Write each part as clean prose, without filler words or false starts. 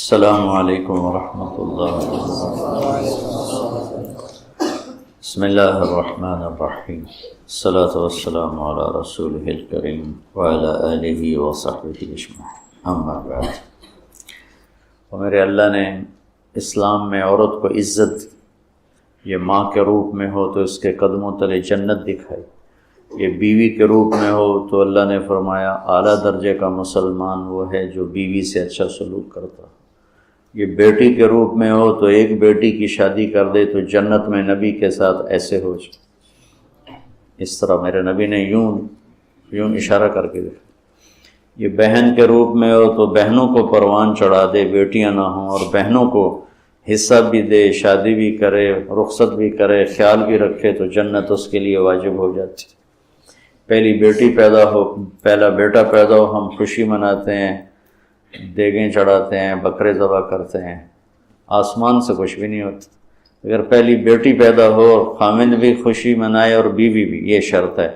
السلام علیکم ورحمۃ اللہ۔ بسم اللہ الرحمن الرحیم، الصلاۃ والسلام علی رسولہ الکریم وعلی آلہ وصحبہ اجمعین، اما بعد۔ اور میرے اللہ نے اسلام میں عورت کو عزت دی، یہ ماں کے روپ میں ہو تو اس کے قدموں تلے جنت دکھائی، یہ بیوی کے روپ میں ہو تو اللہ نے فرمایا اعلیٰ درجے کا مسلمان وہ ہے جو بیوی سے اچھا سلوک کرتا، یہ بیٹی کے روپ میں ہو تو ایک بیٹی کی شادی کر دے تو جنت میں نبی کے ساتھ ایسے ہو جائے۔ اس طرح میرے نبی نے یوں اشارہ کر کے دیکھا۔ یہ بہن کے روپ میں ہو تو بہنوں کو پروان چڑھا دے، بیٹیاں نہ ہوں، اور بہنوں کو حصہ بھی دے، شادی بھی کرے، رخصت بھی کرے، خیال بھی رکھے تو جنت اس کے لیے واجب ہو جاتی۔ پہلی بیٹی پیدا ہو، پہلا بیٹا پیدا ہو، ہم خوشی مناتے ہیں، دیگیں چڑھاتے ہیں، بکرے ذبح کرتے ہیں، آسمان سے کچھ بھی نہیں ہوتا۔ اگر پہلی بیٹی پیدا ہو، خامند بھی خوشی منائے اور بیوی بھی، یہ شرط ہے،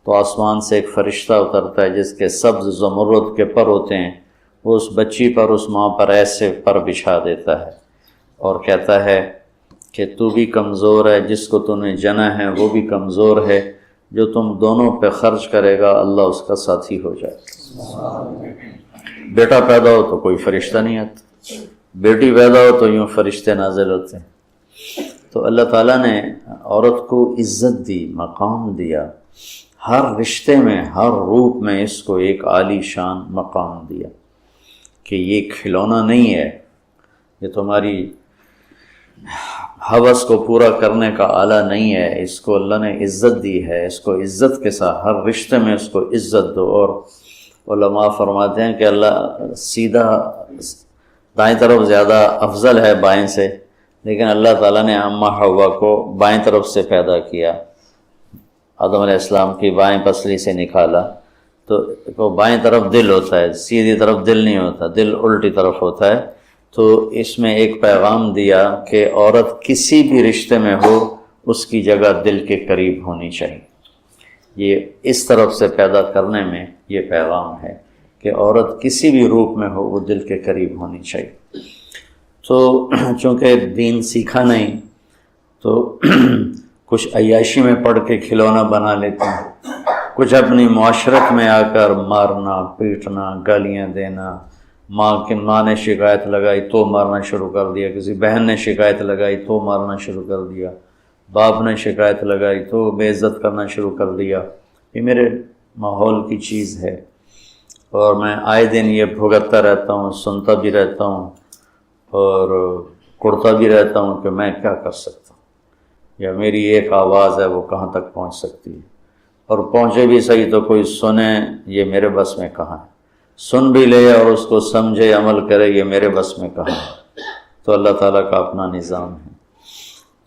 تو آسمان سے ایک فرشتہ اترتا ہے جس کے سبز زمرد کے پر ہوتے ہیں، وہ اس بچی پر، اس ماں پر ایسے پر بچھا دیتا ہے اور کہتا ہے کہ تو بھی کمزور ہے، جس کو تو نے جنا ہے وہ بھی کمزور ہے، جو تم دونوں پہ خرچ کرے گا اللہ اس کا ساتھی ہو جائے۔ بیٹا پیدا ہو تو کوئی فرشتہ نہیں آتا، بیٹی پیدا ہو تو یوں فرشتے نازل ہوتے ہیں۔ تو اللہ تعالیٰ نے عورت کو عزت دی، مقام دیا، ہر رشتے میں، ہر روپ میں اس کو ایک عالی شان مقام دیا کہ یہ کھلونا نہیں ہے، یہ تمہاری ہوس کو پورا کرنے کا آلہ نہیں ہے، اس کو اللہ نے عزت دی ہے، اس کو عزت کے ساتھ ہر رشتے میں اس کو عزت دو۔ اور علماء فرماتے ہیں کہ اللہ سیدھا دائیں طرف زیادہ افضل ہے بائیں سے، لیکن اللہ تعالیٰ نے اماں حوا کو بائیں طرف سے پیدا کیا، آدم علیہ السلام کی بائیں پسلی سے نکالا، تو بائیں طرف دل ہوتا ہے، سیدھی طرف دل نہیں ہوتا، دل الٹی طرف ہوتا ہے۔ تو اس میں ایک پیغام دیا کہ عورت کسی بھی رشتے میں ہو اس کی جگہ دل کے قریب ہونی چاہیے، یہ اس طرف سے پیدا کرنے میں یہ پیغام ہے کہ عورت کسی بھی روپ میں ہو وہ دل کے قریب ہونی چاہیے۔ تو چونکہ دین سیکھا نہیں تو کچھ عیاشی میں پڑھ کے کھلونا بنا لیتے ہیں، کچھ اپنی معاشرت میں آ کر مارنا، پیٹنا، گالیاں دینا، ماں نے شکایت لگائی تو مارنا شروع کر دیا، کسی بہن نے شکایت لگائی تو مارنا شروع کر دیا، باپ نے شکایت لگائی تو بے عزت کرنا شروع کر دیا۔ یہ میرے ماحول کی چیز ہے اور میں آئے دن یہ بھگتتا رہتا ہوں، سنتا بھی رہتا ہوں اور کڑتا بھی رہتا ہوں کہ میں کیا کر سکتا ہوں، یا میری ایک آواز ہے وہ کہاں تک پہنچ سکتی ہے، اور پہنچے بھی صحیح تو کوئی سنے، یہ میرے بس میں کہاں ہے، سن بھی لے اور اس کو سمجھے عمل کرے، یہ میرے بس میں کہاں ہے۔ تو اللہ تعالیٰ کا اپنا نظام ہے۔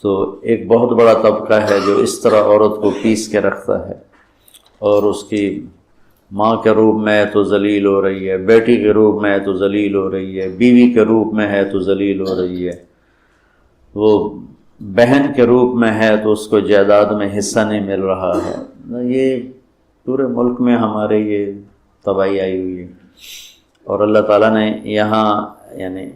تو ایک بہت بڑا طبقہ ہے جو اس طرح عورت کو پیس کے رکھتا ہے اور اس کی ماں کے روپ میں ہے تو ذلیل ہو رہی ہے، بیٹی کے روپ میں ہے تو ذلیل ہو رہی ہے، بیوی کے روپ میں ہے تو ذلیل ہو رہی ہے، وہ بہن کے روپ میں ہے تو اس کو جائیداد میں حصہ نہیں مل رہا ہے۔ یہ پورے ملک میں ہمارے یہ تباہی آئی ہوئی ہے، اور اللہ تعالیٰ نے یہاں یعنی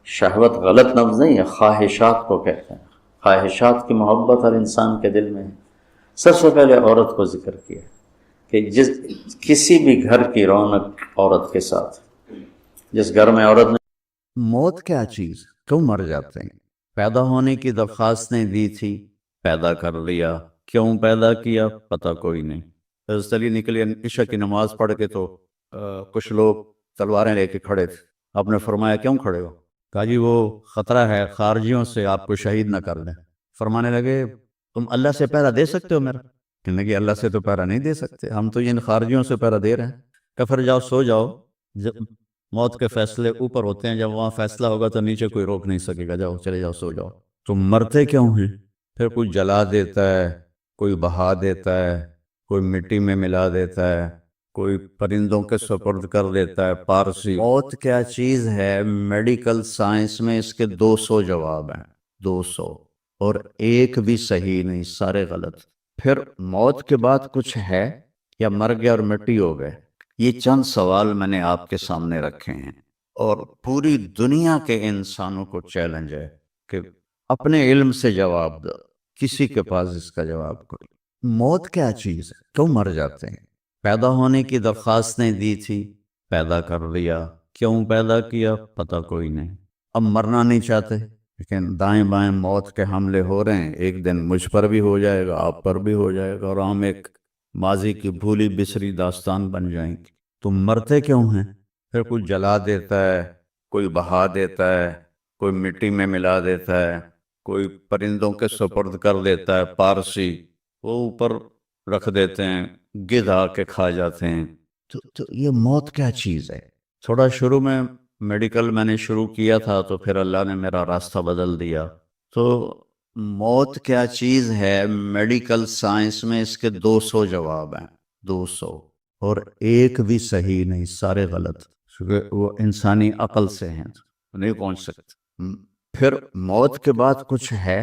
شہوت غلط لفظ نہیں ہے، خواہشات کو کہتے ہیں، خواہشات کی محبت ہر انسان کے دل میں ہے۔ سب سے پہلے عورت کو ذکر کیا کہ کسی بھی گھر کی رونق عورت کے ساتھ، جس گھر میں عورت نے موت کیا چیز، کیوں مر جاتے ہیں؟ پیدا ہونے کی درخواست نے دی تھی، پیدا کر لیا، کیوں پیدا کیا پتہ کوئی نہیں۔ حضرت علی نکلے عشاء کی نماز پڑھ کے تو کچھ لوگ تلواریں لے کے کھڑے تھے، آپ نے فرمایا کیوں کھڑے ہو؟ کہا جی وہ خطرہ ہے خارجیوں سے آپ کو شہید نہ کر دیں۔ فرمانے لگے تم اللہ سے پہرا دے سکتے ہو میرا؟ کہنے لگے اللہ سے تو پہرا نہیں دے سکتے، ہم تو ان خارجیوں سے پہرا دے رہے ہیں۔ کہ پھر جاؤ سو جاؤ، جب موت کے فیصلے اوپر ہوتے ہیں، جب وہاں فیصلہ ہوگا تو نیچے کوئی روک نہیں سکے گا، جاؤ چلے جاؤ سو جاؤ۔ تم مرتے کیوں ہیں؟ پھر کوئی جلا دیتا ہے، کوئی بہا دیتا ہے، کوئی مٹی میں ملا دیتا ہے، کوئی پرندوں کے سپرد کر دیتا ہے۔ پارسی موت کیا چیز ہے، میڈیکل سائنس میں اس کے 200 جواب ہیں، 200، اور ایک بھی صحیح نہیں، سارے غلط۔ پھر موت کے بعد کچھ ہے یا مر گیا اور مٹی ہو گئے؟ یہ چند سوال میں نے آپ کے سامنے رکھے ہیں، اور پوری دنیا کے انسانوں کو چیلنج ہے کہ اپنے علم سے جواب دو، کسی کے پاس اس کا جواب کوئی۔ موت کیا چیز ہے؟ کیوں مر جاتے ہیں؟ پیدا ہونے کی درخواست نے دی تھی، پیدا کر لیا، کیوں پیدا کیا پتہ کوئی نہیں، اب مرنا نہیں چاہتے، لیکن دائیں بائیں موت کے حملے ہو رہے ہیں، ایک دن مجھ پر بھی ہو جائے گا، آپ پر بھی ہو جائے گا، اور ہم ایک ماضی کی بھولی بسری داستان بن جائیں گے۔ تم مرتے کیوں ہیں؟ پھر کوئی جلا دیتا ہے، کوئی بہا دیتا ہے، کوئی مٹی میں ملا دیتا ہے، کوئی پرندوں کے سپرد کر دیتا ہے، پارسی وہ اوپر رکھ دیتے ہیں، گدھ آ کے کھا جاتے ہیں۔ تو یہ موت کیا چیز ہے؟ تھوڑا شروع میں میڈیکل میں نے شروع کیا تھا، تو پھر اللہ نے میرا راستہ بدل دیا۔ تو موت کیا چیز ہے، میڈیکل سائنس میں اس کے 200 جواب ہیں، 200، اور ایک بھی صحیح نہیں، سارے غلط، کیونکہ وہ انسانی عقل سے ہیں، نہیں پہنچ سکتے۔ پھر موت کے بعد کچھ ہے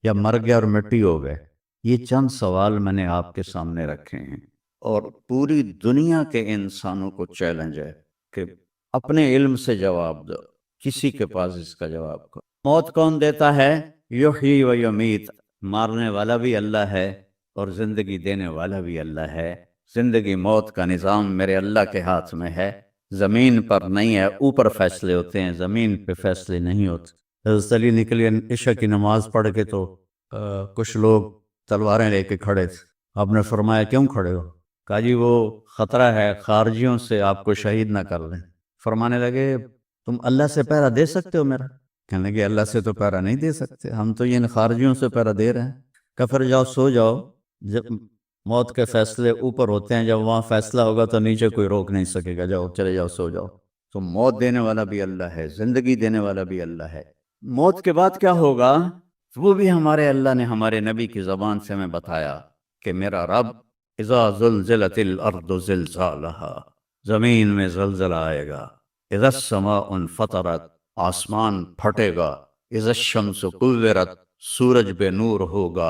یا مر گیا اور مٹی ہو گئے؟ یہ چند سوال میں نے آپ کے سامنے رکھے ہیں، اور پوری دنیا کے انسانوں کو چیلنج ہے کہ اپنے علم سے جواب دو، کسی کے پاس اس کا جواب کو۔ موت کون دیتا ہے؟ یحیی و یمیت، مارنے والا بھی اللہ ہے اور زندگی دینے والا بھی اللہ ہے۔ زندگی موت کا نظام میرے اللہ کے ہاتھ میں ہے، زمین پر نہیں ہے، اوپر فیصلے ہوتے ہیں، زمین پہ فیصلے نہیں ہوتے۔ حضرت علی نکلی عشاء کی نماز پڑھ کے، تو کچھ لوگ تلواریں لے کے کھڑے تھے، آپ نے فرمایا کیوں کھڑے ہو؟ کہا جی وہ خطرہ ہے خارجیوں سے آپ کو شہید نہ کر لیں۔ فرمانے لگے تم اللہ سے پہرا دے سکتے ہو میرا؟ کہنے لگے اللہ سے تو پہرا نہیں دے سکتے، ہم تو یہ خارجیوں سے پہرا دے رہے ہیں۔ کہ پھر جاؤ سو جاؤ، جب موت کے فیصلے اوپر ہوتے ہیں، جب وہاں فیصلہ ہوگا تو نیچے کوئی روک نہیں سکے گا، جاؤ چلے جاؤ سو جاؤ۔ تو موت دینے والا بھی اللہ ہے، زندگی دینے والا بھی اللہ ہے۔ موت کے بعد کیا ہوگا وہ بھی ہمارے اللہ نے ہمارے نبی کی زبان سے ہمیں بتایا کہ میرا رب اذا زلزلت الارض زلزالہا، زمین میں زلزلہ آئے گا، اذا السماء انفطرت، آسمان پھٹے گا، اذا الشمس کورت، سورج بے نور ہوگا،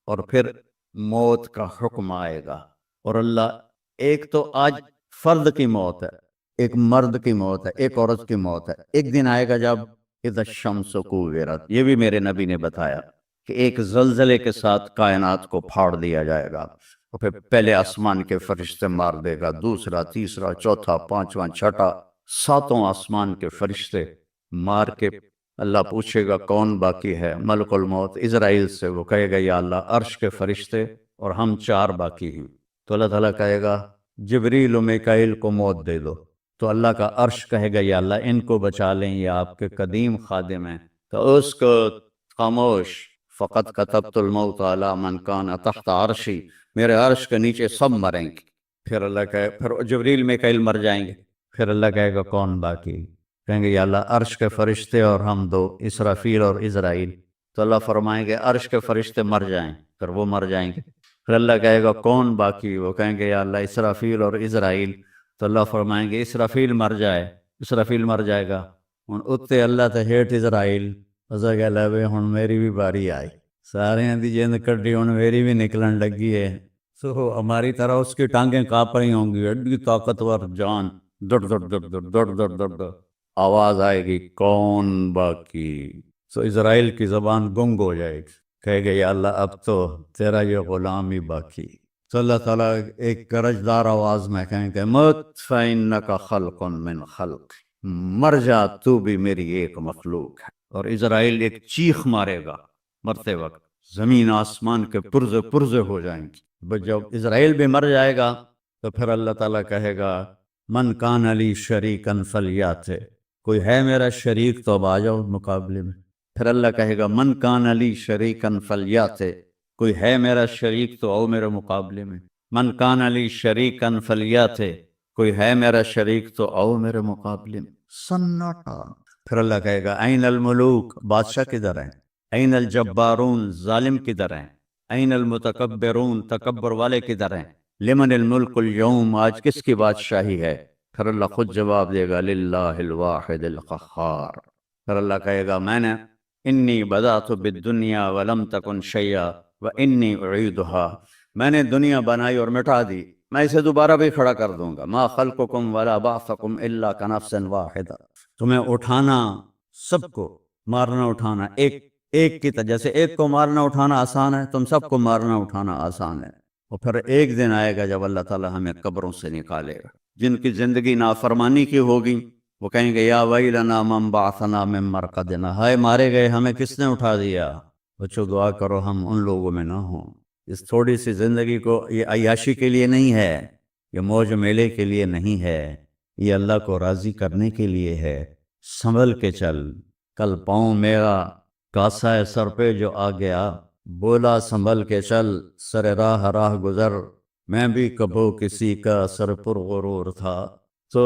اور پھر موت کا حکم آئے گا۔ اور اللہ ایک تو آج فرد کی موت ہے، ایک مرد کی موت ہے، ایک عورت کی موت ہے، ایک دن آئے گا جب اذا الشمس کورت، یہ بھی میرے نبی نے بتایا کہ ایک زلزلے کے ساتھ کائنات کو پھاڑ دیا جائے گا، اور پھر پہلے آسمان کے فرشتے مار دے گا، دوسرا، تیسرا، چوتھا، پانچواں، چھٹا، ساتوں آسمان کے فرشتے مار کے اللہ پوچھے گا کون باقی ہے؟ ملک الموت اسرائیل سے، وہ کہے گا یا اللہ عرش کے فرشتے اور ہم 4 باقی ہیں۔ تو اللہ تعالیٰ کہے گا جبریل و میکائیل کو موت دے دو، تو اللہ کا عرش کہے گا یا اللہ ان کو بچا لیں، یہ آپ کے قدیم خادم ہیں، تو اس کو خاموش، فقط کتبت الموت علی من کان تحت عرشی، میرے عرش کے نیچے سب مریں گے۔ پھر اللہ کہے، پھر جبریل میکائیل مر جائیں گے، پھر اللہ کہے گا کون باقی؟ کہیں گے یا اللہ عرش کے فرشتے اور ہم 2، اسرافیل اور اسرائیل۔ تو اللہ فرمائیں گے عرش کے فرشتے مر جائیں، پھر وہ مر جائیں گے، پھر اللہ کہے گا کون باقی؟ وہ کہیں گے یا اللہ اسرافیل اور اسرائیل۔ تو اللہ فرمائیں گے اسرافیل مر جائے، اسرافیل مر جائے گا، ہن اتنے اللہ تے ہیٹ اسرائیل، اسا کہ لے ہن میری بھی باری آئی، سارے دی جند کڈی، ہن میری بھی نکلن لگی ہے۔ سو ہماری طرح اس کی ٹانگیں کانپ رہی ہوں گی، ایڈی طاقتور جان، ڈڑ ڈڑ ڈڑ ڈڑ ڈڑ ڈڑ ڈڑ ڈڑ، آواز آئے گی کون باقی؟ سو اسرائیل کی زبان گنگ ہو جائے گی، کہے گا یا اللہ اب تو تیرا یہ غلام ہی باقی۔ تو اللہ تعالیٰ ایک گرجدار آواز میں کہیں گے مت فإنک خلق من خلق، مر جا تو بھی میری ایک مخلوق ہے۔ اور اسرائیل ایک چیخ مارے گا مرتے وقت، زمین آسمان کے پرزے پرزے ہو جائیں گی۔ بس جب اسرائیل بھی مر جائے گا تو پھر اللہ تعالیٰ کہے گا من کان لی شریکا فلیات، کوئی ہے میرا شریک تو اب آ جاؤ مقابلے میں۔ پھر اللہ کہے گا من کان لی شریکا فلیات، کوئی ہے میرا شریک تو آؤ میرے مقابلے میں۔ من کان لی شریکا فلیات، کوئی ہے میرا شریک تو آؤ میرے مقابلے میں۔ سناٹا۔ پھر اللہ کہے گا این الملوک، بادشاہ کدھر ہیں؟ این الجبارون، ظالم کدھر ہیں؟ این المتکبرون، تکبر والے کدھر ہیں؟ لمن الملک اليوم، آج کس کی بادشاہی ہے؟ پھر اللہ خود جواب دے گا للہ الواحد القہار۔ پھر اللہ کہے گا میں نے انی بدأت بالدنیا ولم تکن شیئا وانی اعیدها، میں نے دنیا بنائی اور مٹا دی، میں اسے دوبارہ بھی کھڑا کر دوں گا۔ ما خلقکم ولا بعثکم الا کنفس واحدہ، تمہیں اٹھانا سب کو، مارنا اٹھانا ایک کی طرح، جیسے ایک کو مارنا اٹھانا آسان ہے، تم سب کو مارنا اٹھانا آسان ہے۔ اور پھر ایک دن آئے گا جب اللہ تعالیٰ ہمیں قبروں سے نکالے گا۔ جن کی زندگی نافرمانی کی ہوگی وہ کہیں گے یا ویلنا من بعثنا من مرقدنا، ہائے مارے گئے، ہمیں کس نے اٹھا دیا؟ بچوں دعا کرو ہم ان لوگوں میں نہ ہوں۔ اس تھوڑی سی زندگی کو یہ عیاشی کے لیے نہیں ہے، یہ موج میلے کے لیے نہیں ہے، یہ اللہ کو راضی کرنے کے لیے ہے۔ سنبھل کے چل، کل پاؤں میرا کاسا ہے سر پہ جو آ گیا، بولا سنبھل کے چل سر راہ گزر، میں بھی کبھو کسی کا سر پر غرور تھا۔ تو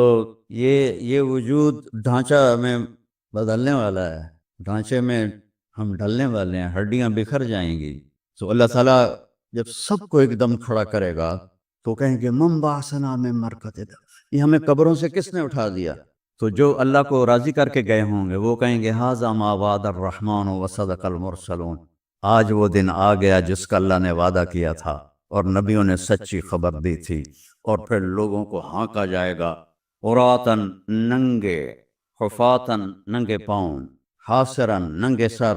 یہ وجود ڈھانچہ میں بدلنے والا ہے، ڈھانچے میں ہم ڈھلنے والے ہیں، ہڈیاں بکھر جائیں گی۔ تو اللہ تعالیٰ جب سب کو ایک دم کھڑا کرے گا تو کہیں گے من بعثنا من مرقدنا، یہ ہمیں قبروں سے کس نے اٹھا دیا؟ تو جو اللہ کو راضی کر کے گئے ہوں گے وہ کہیں گے ھذا ما وعد الرحمن وصدق المرسلون، آج وہ دن آ گیا جس کا اللہ نے وعدہ کیا تھا اور نبیوں نے سچی خبر دی تھی۔ اور پھر لوگوں کو ہانکا جائے گا، عراۃً ننگے، حفاتً ننگے پاؤں، حاسراً ننگے سر،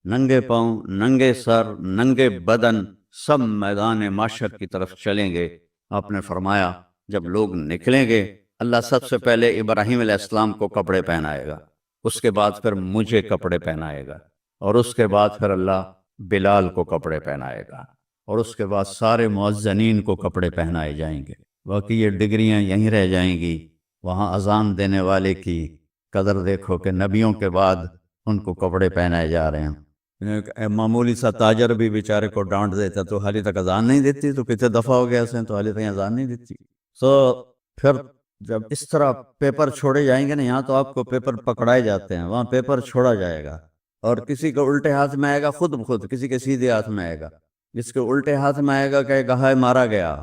ننگے پاؤں، ننگے سر، ننگے بدن، سب میدان معاشر کی طرف چلیں گے۔ آپ نے فرمایا جب لوگ نکلیں گے اللہ سب سے پہلے ابراہیم علیہ السلام کو کپڑے پہنائے گا، اس کے بعد پھر مجھے کپڑے پہنائے گا، اور اس کے بعد پھر اللہ بلال کو کپڑے پہنائے گا، اور اس کے بعد سارے مؤذنین کو کپڑے پہنائے جائیں گے۔ باقی یہ ڈگریاں یہیں رہ جائیں گی۔ وہاں اذان دینے والے کی قدر دیکھو کہ نبیوں کے بعد ان کو کپڑے پہنائے جا رہے ہیں۔ معمولی سا تاجر بھی بیچارے کو ڈانٹ دیتا تو حالی تک اذان نہیں دیتی، تو کتنے دفعہ ہو گیا اسے تو حالی تک اذان نہیں دیتی۔ تو پھر جب اس طرح پیپر چھوڑے جائیں گے نا، یہاں تو آپ کو پیپر پکڑائے جاتے ہیں، وہاں پیپر چھوڑا جائے گا، اور کسی کے الٹے ہاتھ میں آئے گا خود بخود، کسی کے سیدھے ہاتھ میں آئے گا۔ جس کے الٹے ہاتھ میں آئے گا کہے گا ہائے مارا گیا،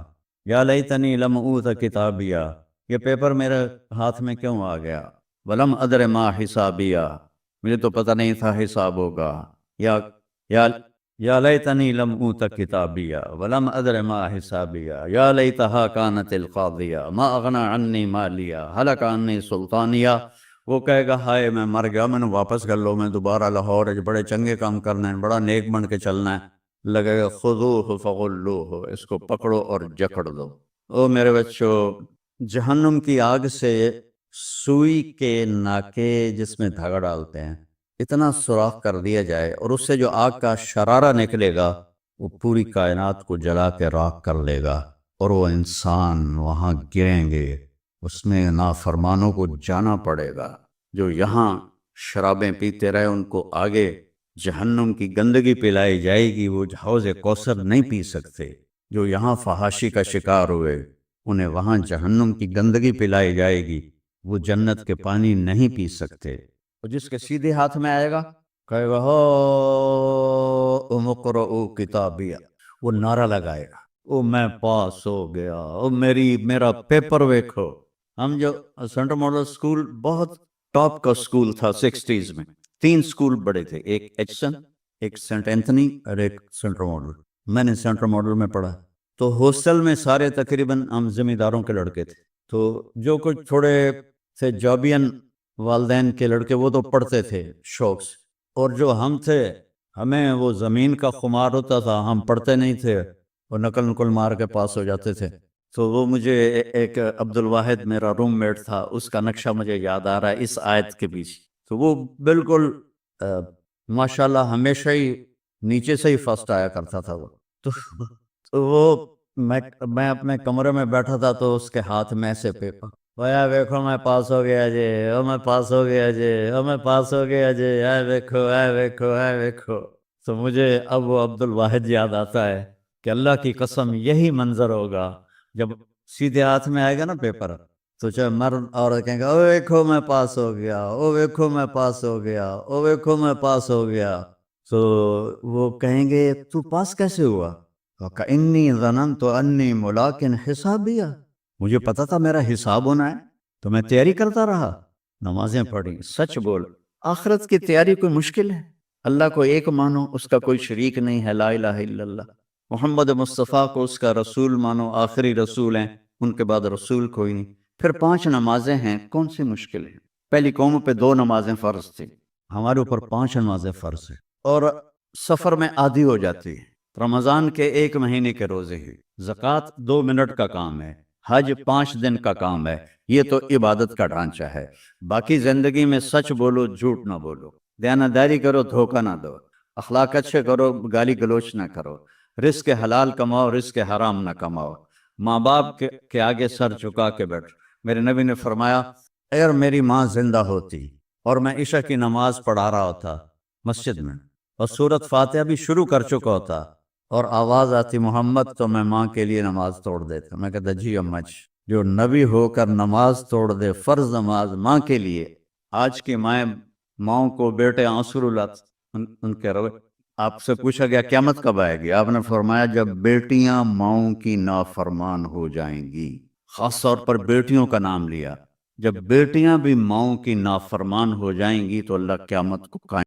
یا لیتنی لم اوت کتابیہ، یہ پیپر میرے ہاتھ میں کیوں آ گیا، ولم ادر ما حسابیہ، مجھے تو پتہ نہیں تھا حساب ہوگا، یا لیتنی لم اوت کتابیہ ولم ادر ما حسابیہ، یا لیتہا کانت القاضیہ ما اغنی عنی مالیہ ہلک عنی سلطانیہ۔ وہ کہے گا ہائے میں مر گیا، میں نے واپس کر لو، میں دوبارہ لاہور بڑے چنگے کام کرنا ہے، بڑا نیک بن کے چلنا ہے۔ لگے گا خذوہ فغلوہ، اس کو پکڑو اور جکڑ دو۔ او میرے بچوں، جہنم کی آگ سے سوئی کے ناکے جس میں دھاگا ڈالتے ہیں اتنا سوراخ کر دیا جائے، اور اس سے جو آگ کا شرارہ نکلے گا وہ پوری کائنات کو جلا کے راکھ کر لے گا، اور وہ انسان وہاں گریں گے، اس میں نافرمانوں کو جانا پڑے گا۔ جو یہاں شرابیں پیتے رہے ان کو آگے جہنم کی گندگی پلائی جائے گی، وہ حوض کوثر نہیں پی سکتے۔ جو یہاں فحاشی کا شکار ہوئے انہیں وہاں جہنم کی گندگی پلائی جائے گی، وہ جنت کے پانی نہیں پی سکتے۔ اور جس کے سیدھے ہاتھ میں آئے گا کہے گا ہو مقرؤ کتابیہ، وہ نعرہ لگائے گا او میں پاس ہو گیا، او میرا پیپر ویکھو۔ ہم جو سینٹرل ماڈل اسکول بہت ٹاپ کا اسکول تھا 60s میں، 3 اسکول بڑے تھے، ایک ایچسن، ایک سینٹ اینتھنی اور ایک سینٹرل ماڈل۔ میں نے سینٹرل ماڈل میں پڑھا، تو ہاسٹل میں سارے تقریباً ہم زمینداروں کے لڑکے تھے، تو جو کچھ تھوڑے سے جابین والدین کے لڑکے وہ تو پڑھتے تھے شوق سے، اور جو ہم تھے ہمیں وہ زمین کا خمار ہوتا تھا، ہم پڑھتے نہیں تھے اور نقل مار کے پاس ہو جاتے تھے۔ تو وہ مجھے ایک عبد الواحد میرا روم میٹ تھا، اس کا نقشہ مجھے یاد آ رہا ہے اس آیت کے پیچھے، تو وہ بالکل ماشاءاللہ ہمیشہ ہی نیچے سے ہی فرسٹ آیا کرتا تھا وہ۔ تو وہ میں اپنے کمرے میں بیٹھا تھا تو اس کے ہاتھ میں سے پیپر، بھیا دیکھو میں پاس ہو گیا جی، او میں پاس ہو گیا جی، او میں پاس ہو گیا جی، اے دیکھو اے دیکھو اے دیکھو۔ تو مجھے اب وہ عبد الواحد یاد آتا ہے کہ اللہ کی قسم یہی منظر ہوگا جب سیدھے ہاتھ میں آئے گا نا پیپر، تو چاہے مرد عورت کہیں گے او دیکھو میں پاس ہو گیا، او دیکھو میں پاس ہو گیا، او دیکھو میں پاس ہو گیا، تو وہ کہیں گے تو پاس کیسے ہوا؟ وَكَإِنِّي ظَنَنْتُ أَنِّي مُلَاقٍ حِسَابِيَهْ، مجھے پتا تھا میرا حساب ہونا ہے تو میں تیاری کرتا رہا، نمازیں پڑھی۔ سچ بول، آخرت کی تیاری کوئی مشکل ہے؟ اللہ کو ایک مانو، اس کا کوئی شریک نہیں ہے، لا الہ الا اللہ۔ محمد مصطفیٰ کو اس کا رسول مانو، آخری رسول ہیں، ان کے بعد رسول کوئی نہیں۔ پھر 5 نمازیں ہیں، کون سی مشکل ہے؟ پہلی قوم پہ 2 نمازیں فرض تھی، ہمارے اوپر 5 نمازیں فرض ہیں، اور سفر میں عادی ہو جاتی ہے۔ رمضان کے 1 مہینے کے روزے ہی، زکوٰۃ 2 منٹ کا کام ہے، حج 5 دن کا کام ہے، یہ تو عبادت کا ڈھانچہ ہے۔ باقی زندگی میں سچ بولو، جھوٹ نہ بولو، دیانتداری کرو، دھوکہ نہ دو، اخلاق اچھے کرو، گالی گلوچ نہ کرو، رزق حلال کماؤ، رزق حرام نہ کماؤ، ماں باپ کے آگے سر جھکا کے بیٹھ۔ میرے نبی نے فرمایا اگر میری ماں زندہ ہوتی اور میں عشاء کی نماز پڑھا رہا ہوتا مسجد میں اور سورۃ فاتحہ بھی شروع کر چکا ہوتا اور آواز آتی محمد، تو میں ماں کے لیے نماز توڑ دیتا۔ میں کہتا جی اما جی، جو نبی ہو کر نماز توڑ دے، فرض نماز ماں کے لیے۔ آج کی ماؤں کو بیٹے آنسو رلاتے، ان کے روے۔ آپ سے پوچھا گیا قیامت کب آئے گی؟ آپ نے فرمایا جب بیٹیاں ماؤں کی نافرمان ہو جائیں گی۔ خاص طور پر بیٹیوں کا نام لیا، جب بیٹیاں بھی ماؤں کی نافرمان ہو جائیں گی تو اللہ قیامت کو قائم